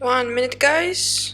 1 minute, guys.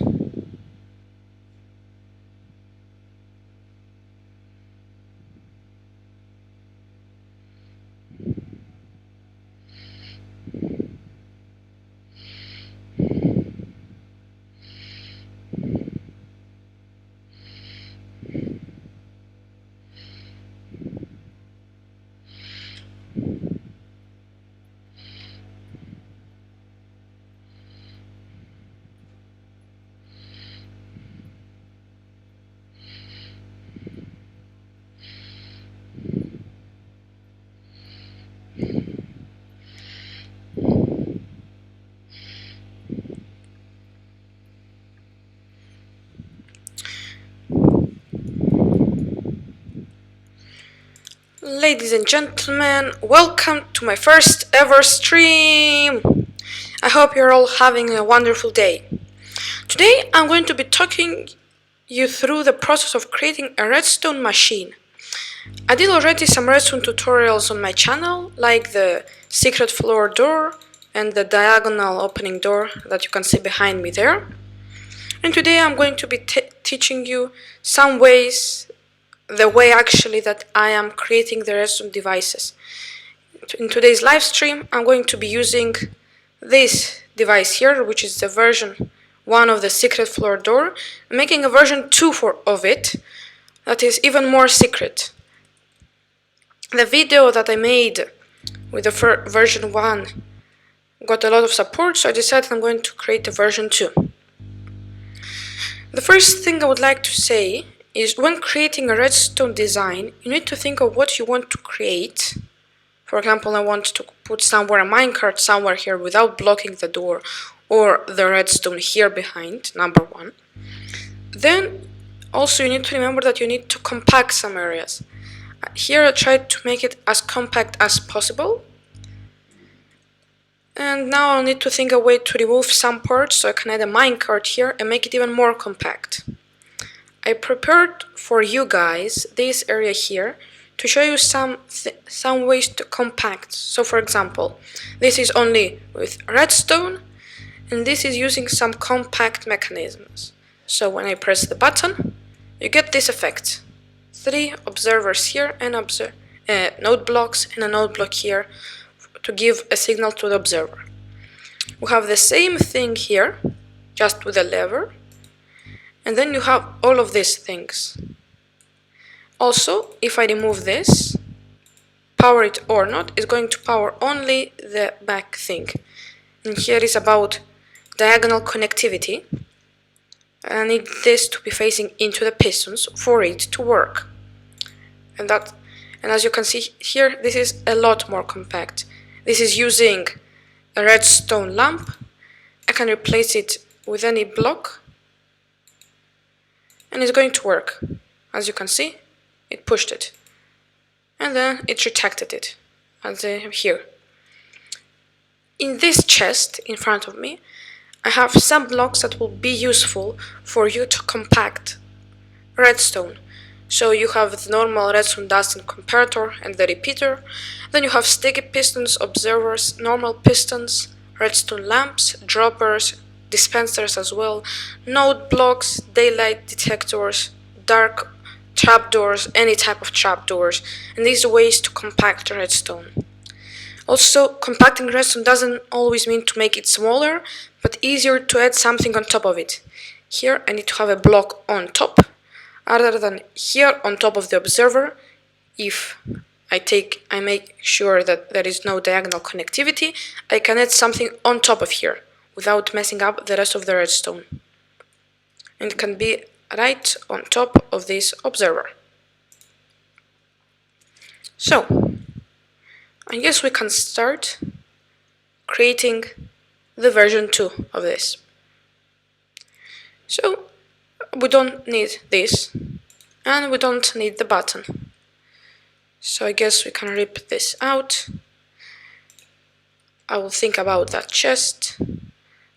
Ladies and gentlemen, welcome to my first ever stream. I hope you're all having a wonderful day. Today I'm going to be talking you through the process of creating a redstone machine. I did already some redstone tutorials on my channel, like the secret floor door and the diagonal opening door that you can see behind me there. And today I'm going to be teaching you some ways, the way actually that I am creating the redstone devices. In today's live stream, I'm going to be using this device here, which is the version 1 of the secret floor door, making a version 2 of it that is even more secret. The video that I made with the version 1 got a lot of support, so I decided I'm going to create a version 2. The first thing I would like to say is when creating a redstone design, you need to think of what you want to create. For example, I want to put somewhere a minecart somewhere here without blocking the door or the redstone here behind, number 1. Then also you need to remember that you need to compact some areas. Here I tried to make it as compact as possible. And now I'll need to think a way to remove some parts so I can add a minecart here and make it even more compact. I prepared for you guys this area here to show you some ways to compact. So for example, this is only with redstone and this is using some compact mechanisms. So when I press the button, you get this effect. 3 observers here and node blocks and a node block here to give a signal to the observer. We have the same thing here, just with a lever, and then you have all of these things. Also, if I remove this, power it or not, is going to power only the back thing. And here is about diagonal connectivity. I need this to be facing into the pistons for it to work. And as you can see here, this is a lot more compact. This is using a redstone lamp. I can replace it with any block and it's going to work. As you can see, it pushed it and then it retracted it, as I have here. In this chest in front of me, I have some blocks that will be useful for you to compact redstone. So you have the normal redstone dust and comparator and the repeater. Then you have sticky pistons, observers, normal pistons, redstone lamps, droppers, dispensers as well, node blocks, daylight detectors, dark trapdoors, any type of trapdoors, and these are ways to compact redstone. Also, compacting redstone doesn't always mean to make it smaller, but easier to add something on top of it. Here I need to have a block on top, other than here on top of the observer. If I make sure that there is no diagonal connectivity, I can add something on top of here without messing up the rest of the redstone. And it can be right on top of this observer. So, I guess we can start creating the version 2 of this. So, we don't need this, and we don't need the button. So I guess we can rip this out. I will think about that chest,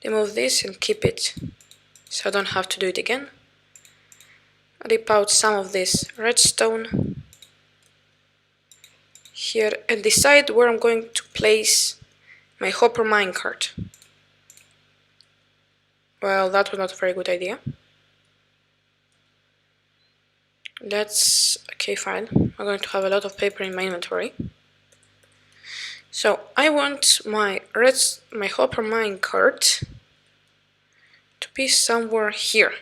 remove this and keep it so I don't have to do it again. Rip out some of this redstone here and decide where I'm going to place my hopper minecart. Well, that was not a very good idea. Okay, fine. I'm going to have a lot of paper in my inventory. So I want my hopper minecart to be somewhere here.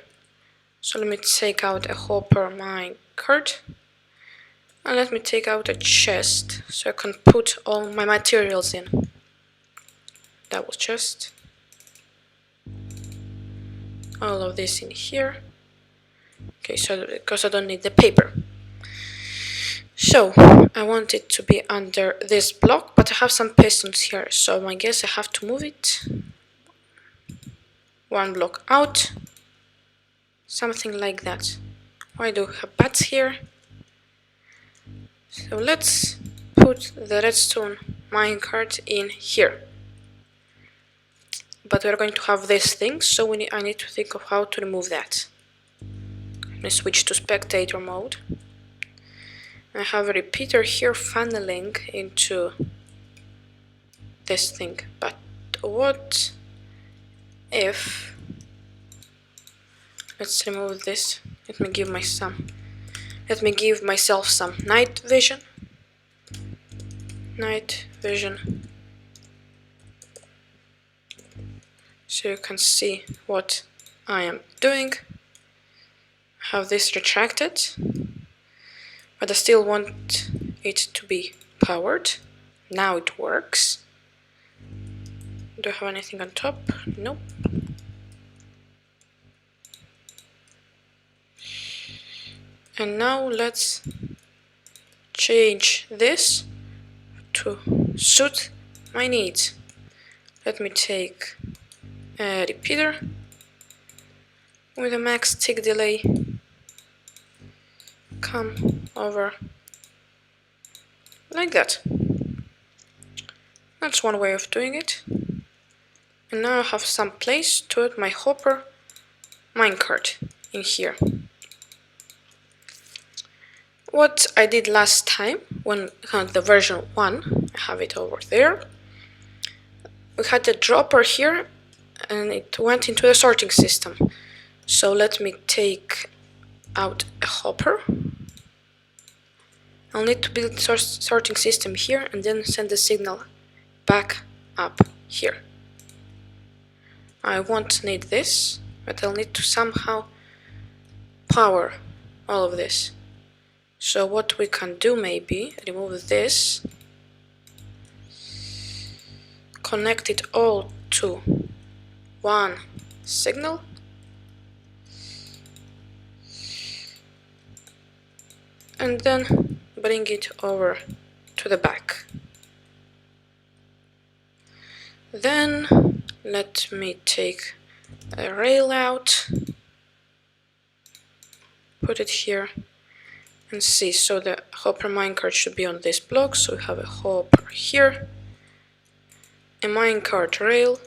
So let me take out a hopper minecart. And let me take out a chest so I can put all my materials in. That was chest. All of this in here. Okay, so because I don't need the paper. So I want it to be under this block, but I have some pistons here, so I guess I have to move it one block out. Something like that. Why do we have bats here? So let's put the redstone minecart in here. But we're going to have this thing, so I need to think of how to remove that. Let me switch to spectator mode. I have a repeater here funneling into this thing, but what if... Let's remove this. Let me give myself some night vision. Night vision. So you can see what I am doing. Have this retracted, but I still want it to be powered. Now it works. Do I have anything on top? Nope. And now let's change this to suit my needs. Let me take a repeater with a max tick delay. Come over like that. That's one way of doing it. And now I have some place to add my hopper minecart in here. What I did last time, when I had the version 1, I have it over there. We had a dropper here, and it went into the sorting system. So let me take out a hopper. I'll need to build the sorting system here and then send the signal back up here. I won't need this, but I'll need to somehow power all of this. So what we can do, maybe remove this, connect it all to one signal, and then bring it over to the back. Then let me take a rail out, put it here, and see. So the hopper minecart should be on this block, so we have a hopper here, a minecart rail.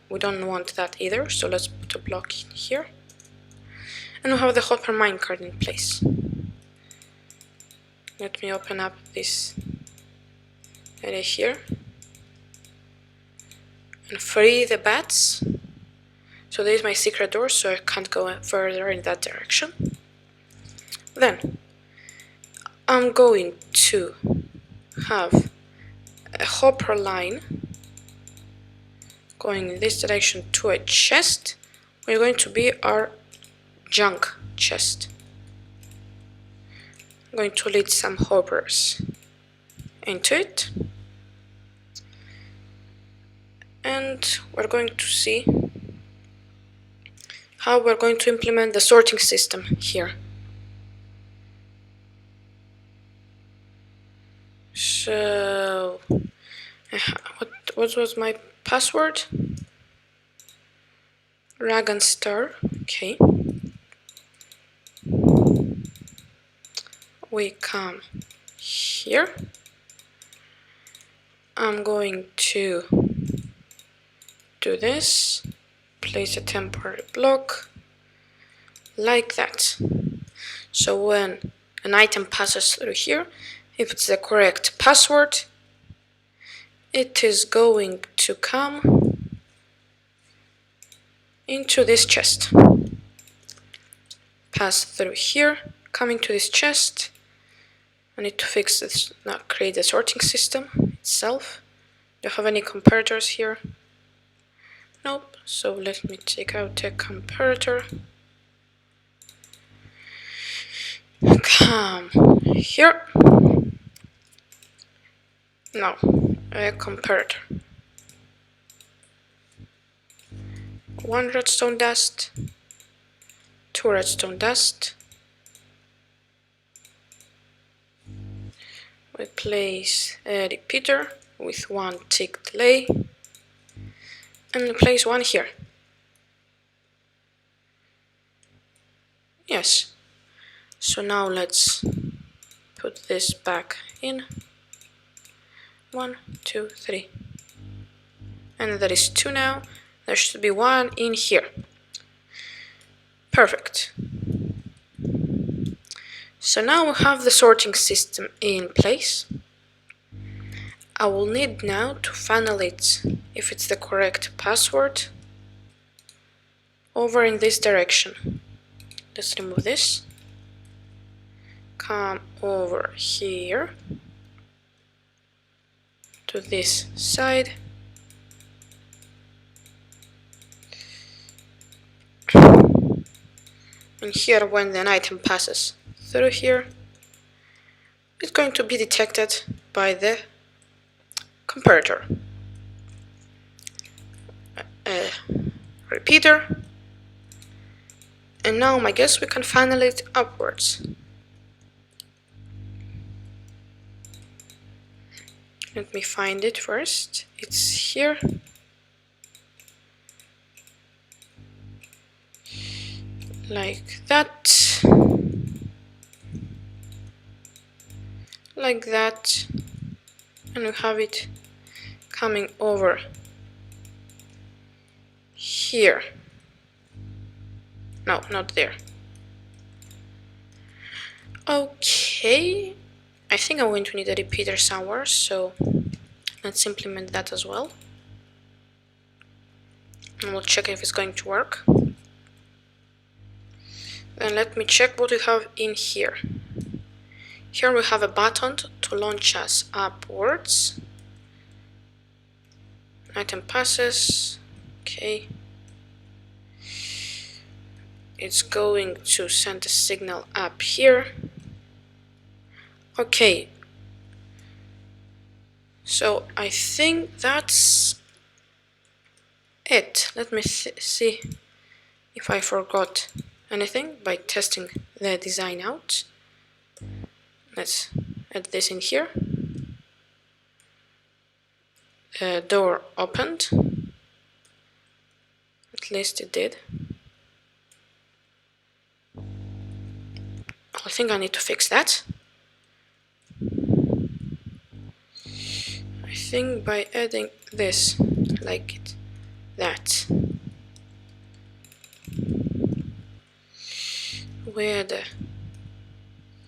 We don't want that either, so let's put a block in here, and we have the hopper minecart in place. Let me open up this area here and free the bats. So there is my secret door, so I can't go further in that direction. Then I'm going to have a hopper line going in this direction to a chest. We're going to be our junk chest. I'm going to lead some hoppers into it, and we're going to see how we're going to implement the sorting system here. So what was my password? Dragon Star. Okay. We come here. I'm going to do this. Place a temporary block like that. So when an item passes through here, if it's the correct password, it is going to come into this chest. Pass through here, coming to this chest. I need to fix this, not create the sorting system itself. Do you have any comparators here? Nope, so let me take out the comparator. Come here. No, a comparator. 1 redstone dust, 2 redstone dust. We place a repeater with 1 tick delay, and we place 1 here. Yes. So now let's put this back in. 1, 2, 3. And there is 2 now. There should be 1 in here. Perfect. So now we have the sorting system in place. I will need now to funnel it, if it's the correct password, over in this direction. Let's remove this. Come over here to this side. And here, when an item passes through here, it's going to be detected by the comparator. Repeater. And now I guess we can funnel it upwards. Let me find it first. It's here. Like that. Like that. And we have it coming over here. No, not there. Okay. I think I'm going to need a repeater somewhere, so let's implement that as well. And we'll check if it's going to work. Then let me check what we have in here. Here we have a button to launch us upwards. Item passes. Okay. It's going to send a signal up here. Okay. So I think that's it. Let me see if I forgot anything by testing the design out. Let's add this in here. Door opened. At least it did. I think I need to fix that. I think by adding this, like that. We add a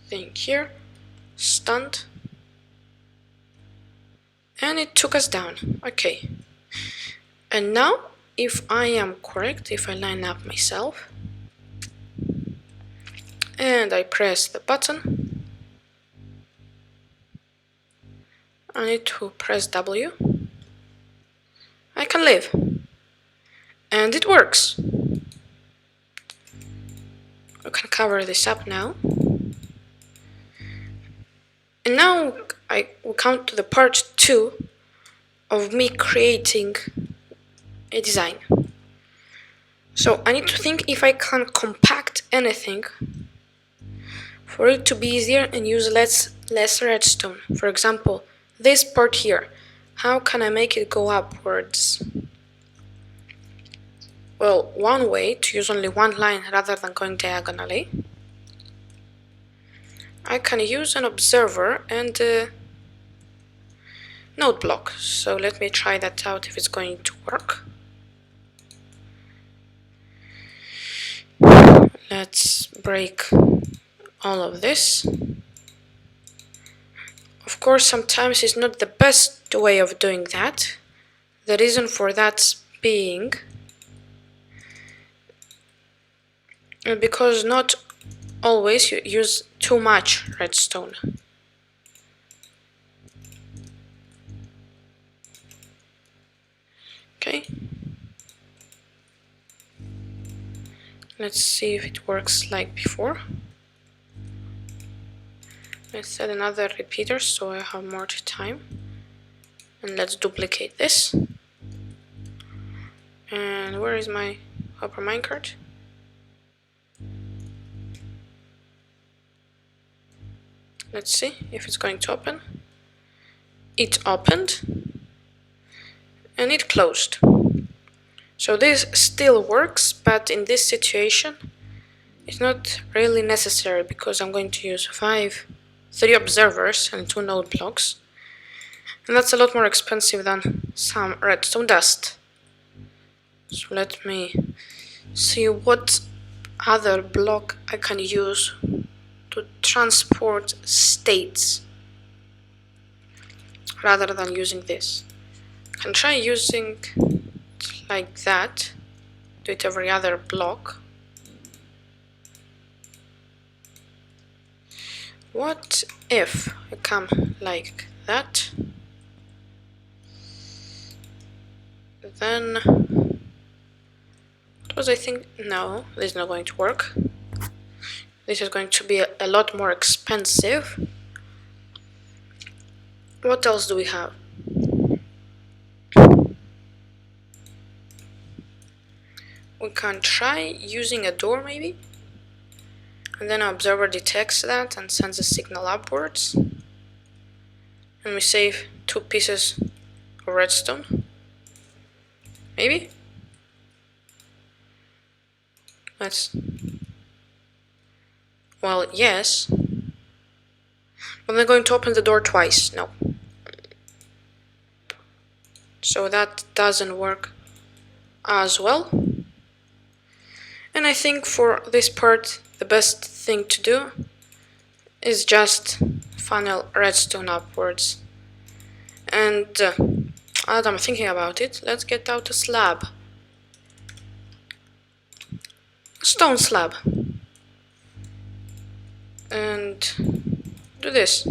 thing here, stunned, and it took us down. Okay. And now, if I am correct, if I line up myself, and I press the button, I need to press W, I can leave. And it works. We can cover this up now. And now I will come to the part 2 of me creating a design. So I need to think if I can compact anything for it to be easier and use less redstone. For example, this part here, how can I make it go upwards? Well, one way, to use only one line rather than going diagonally, I can use an observer and a node block. So let me try that out if it's going to work. Let's break all of this. Of course, sometimes it's not the best way of doing that. The reason for that being because not always you use too much redstone. Okay. Let's see if it works like before. Let's add another repeater so I have more time. And let's duplicate this. And where is my upper minecart? Let's see if it's going to open. It opened and it closed. So this still works, but in this situation it's not really necessary because I'm going to use 3 observers and 2 node blocks, and that's a lot more expensive than some redstone dust. So let me see what other block I can use to transport states rather than using this. I can try using it like that, do it every other block. What if I come like that? Then what was I think? No, this is not going to work. This is going to be a lot more expensive. What else do we have? We can try using a door maybe, and then our observer detects that and sends a signal upwards, and we save 2 pieces of redstone. Maybe? Well, yes. But I'm going to open the door twice. No. So that doesn't work as well. And I think for this part the best thing to do is just funnel redstone upwards. And as I'm thinking about it, let's get out a slab. A stone slab. And do this.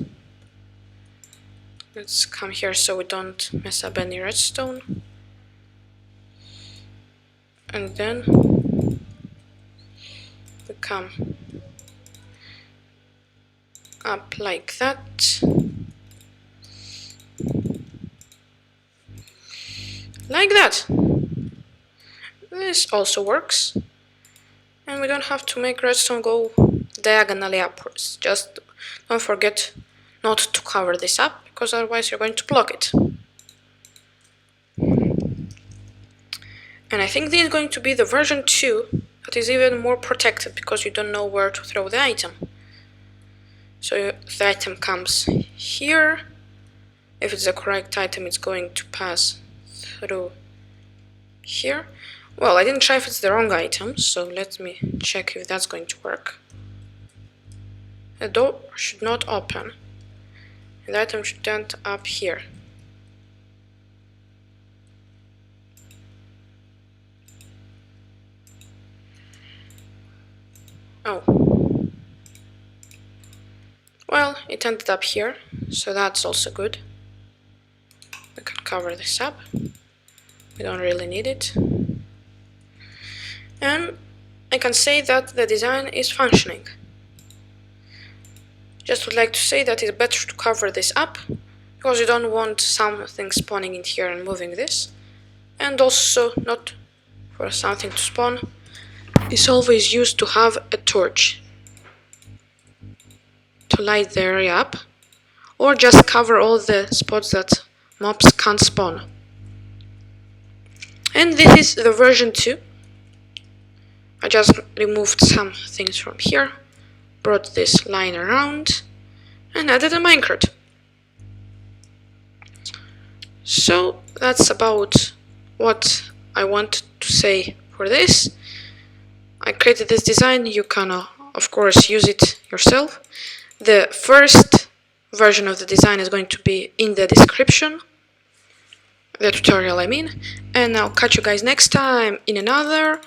Let's come here so we don't mess up any redstone. And then we come up like that. Like that. This also works. And we don't have to make redstone go diagonally upwards. Just don't forget not to cover this up, because otherwise you're going to block it. And I think this is going to be the version 2 that is even more protected, because you don't know where to throw the item. So the item comes here. If it's the correct item, it's going to pass through here. Well, I didn't try if it's the wrong item, so let me check if that's going to work. The door should not open. And the item should end up here. Oh. Well, it ended up here, so that's also good. We can cover this up. We don't really need it. And I can say that the design is functioning. Just would like to say that it's better to cover this up, because you don't want something spawning in here and moving this. And also, not for something to spawn, it's always used to have a torch to light the area up, or just cover all the spots that mobs can't spawn. And this is the version 2. I just removed some things from here, brought this line around, and added a minecart. So that's about what I want to say for this. I created this design. You can of course use it yourself. The first version of the design is going to be in the description, the tutorial I mean, and I'll catch you guys next time in another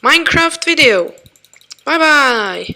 Minecraft video. Bye bye!